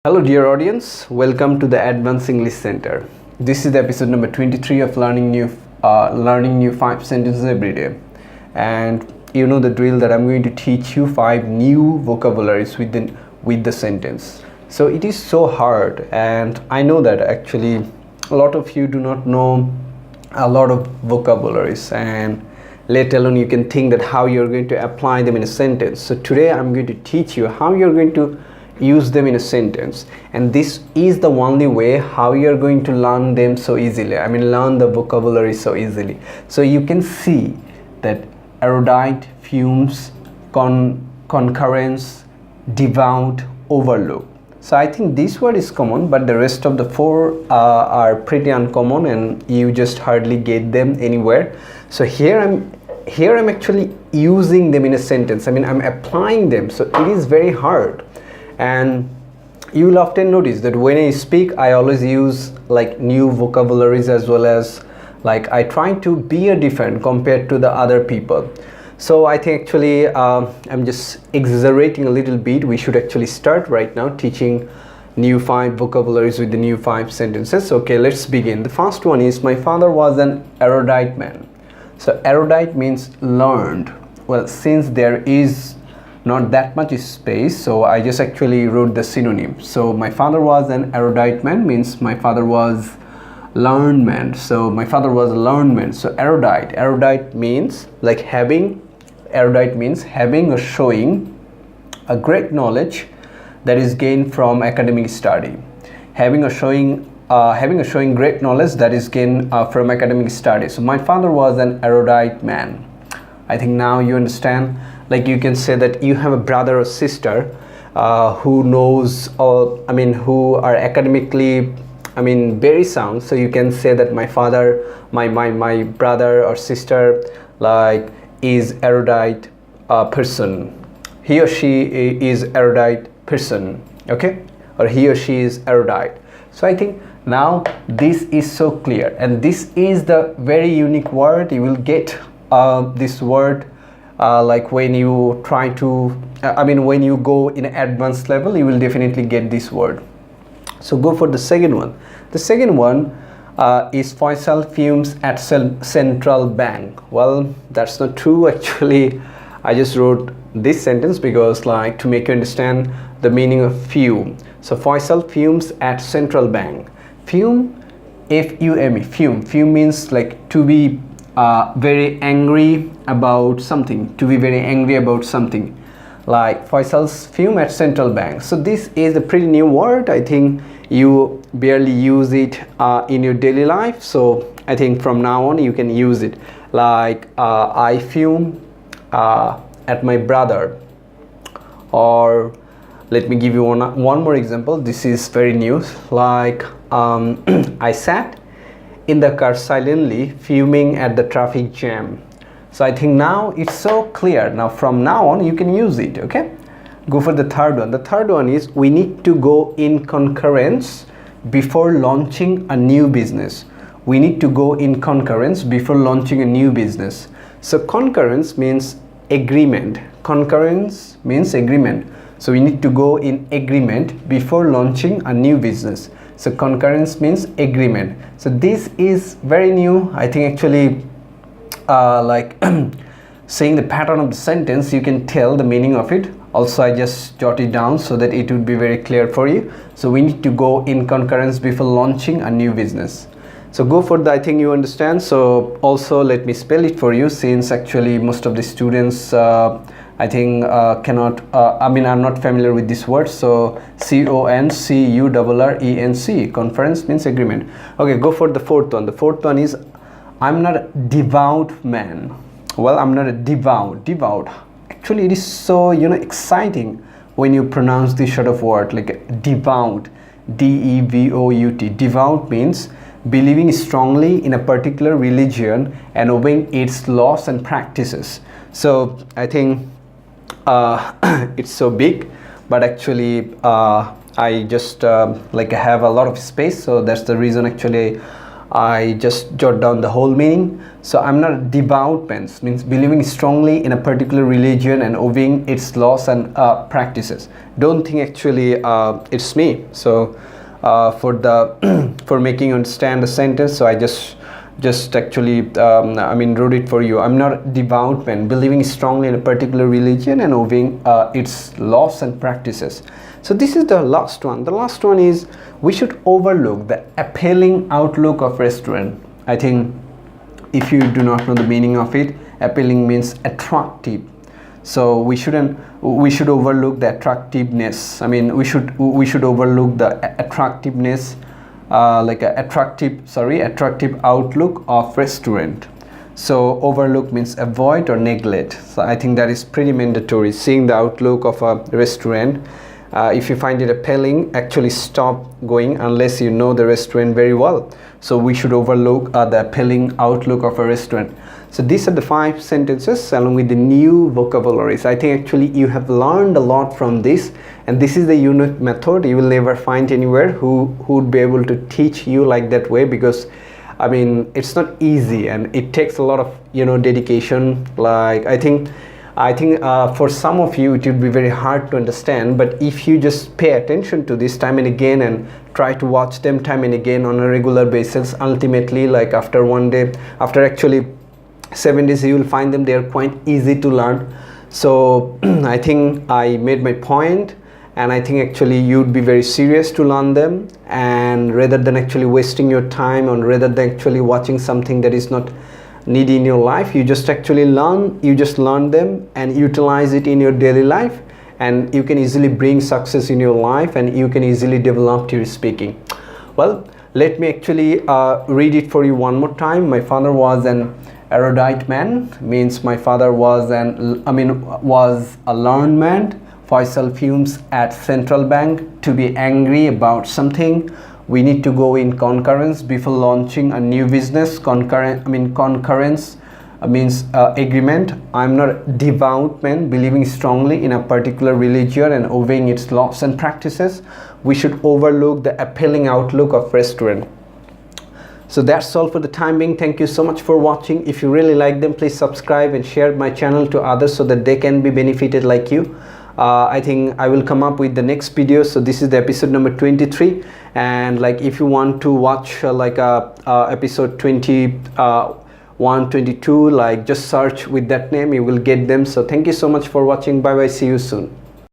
Hello dear audience, welcome to the Advanced English Center. This is the episode number 23 of learning new 5 sentences every day. And you know the drill that I'm going to teach you 5 new vocabularies with the sentence. So it is so hard, and I know that actually a lot of you do not know a lot of vocabularies, and let alone you can think that how you're going to apply them in a sentence. So today I'm going to teach you how you're going to use them in a sentence, and this is the only way how you're going to learn them so easily. Learn the vocabulary so easily. So you can see that erudite, fumes, concurrence, devout, overlook. So I think this word is common, but the rest of the four are pretty uncommon, and you just hardly get them anywhere. So here I'm actually using them in a sentence. I'm applying them, so it is very hard. And you will often notice that when I speak, I always use like new vocabularies, as well as like I try to be different compared to the other people. So I think actually I'm just exaggerating a little bit. We should actually start right now teaching new 5 vocabularies with the new 5 sentences. Okay, let's begin. The first one is, my father was an erudite man. So erudite means learned. Well, since there is not that much space, so I just actually wrote the synonym. So my father was an erudite man means my father was learned man. So my father was a learned man. So erudite means like having or showing a great knowledge that is gained from academic study. Having or showing great knowledge that is gained from academic study. So my father was an erudite man. I think now you understand. Like you can say that you have a brother or sister who knows, or who are academically very sound. So you can say that my brother or sister like is erudite person. He or she is erudite person. Okay, or he or she is erudite. So I think now this is so clear, and this is the very unique word. You will get this word like when you try to when you go in advanced level, you will definitely get this word. So go for the second one. The second one is Faisal fumes at Central Bank. Well, that's not true actually. I just wrote this sentence because like to make you understand the meaning of fume. So Faisal fumes at Central Bank. Fume, F-U-M-E, fume means like to be very angry about something, like Faisal's fume at Central Bank. So this is a pretty new word. I think you barely use it in your daily life, so I think from now on you can use it. Like I fume at my brother. Or let me give you one more example. This is very new. Like I sat in the car silently, fuming at the traffic jam. So I think now it's so clear. Now from now on you can use it. Okay, go for the third one. The third one is, we need to go in concurrence before launching a new business. We need to go in concurrence before launching a new business. So concurrence means agreement. Concurrence means agreement. So we need to go in agreement before launching a new business. So concurrence means agreement. So this is very new. I think actually like saying the pattern of the sentence, you can tell the meaning of it. Also, I just jot it down so that it would be very clear for you. So we need to go in concurrence before launching a new business. So go for the, I think you understand. So also let me spell it for you, since actually most of the students I think cannot are not familiar with this word. So CONCURRENC, conference means agreement. Okay, go for the fourth one. The fourth one is, I'm not a devout man. Well, I'm not a devout. Actually, it is so exciting when you pronounce this sort of word, like devout, D-E-V-O-U-T. Devout means believing strongly in a particular religion and obeying its laws and practices. So I think it's so big, but actually I just like have a lot of space, so that's the reason actually I just jot down the whole meaning. So I'm not a devout means believing strongly in a particular religion and obeying its laws and practices. Don't think actually it's me. So for the for making you understand the sentence, so I just actually wrote it for you. I'm not a devout man believing strongly in a particular religion and obeying its laws and practices. So this is the last one. The last one is we should overlook the appealing outlook of restaurant. I think if you do not know the meaning of it, appealing means attractive. So we should overlook the attractiveness. I mean we should overlook the attractiveness, like a attractive outlook of restaurant. So overlook means avoid or neglect. So I think that is pretty mandatory. Seeing the outlook of a restaurant, if you find it appealing, actually stop going unless you know the restaurant very well. So we should overlook the appealing outlook of a restaurant. So these are the 5 sentences along with the new vocabularies. I think actually you have learned a lot from this, and this is the unique method. You will never find anywhere who would be able to teach you like that way, because I mean it's not easy and it takes a lot of dedication. Like I think for some of you it would be very hard to understand, but if you just pay attention to this time and again and try to watch them time and again on a regular basis, ultimately like after one day, after actually 7 days, you will find them, they are quite easy to learn. So I think I made my point, and I think actually you'd be very serious to learn them, and rather than actually wasting your time, or rather than actually watching something that is not needy in your life, you just actually learn them and utilize it in your daily life, and you can easily bring success in your life, and you can easily develop your speaking. Well, let me actually read it for you one more time. My father was an erudite man, means my father was a learned man. Faisal fumes at central bank to be angry about something. We need to go in concurrence before launching a new business. Concurrence means agreement. I'm not a devout man believing strongly in a particular religion and obeying its laws and practices. We should overlook the appealing outlook of restaurant. So that's all for the time being. Thank you so much for watching. If you really like them, please subscribe and share my channel to others so that they can be benefited like you. I think I will come up with the next video. So this is the episode number 23, and like if you want to watch episode 21, 22, like just search with that name, you will get them. So thank you so much for watching. Bye bye, see you soon.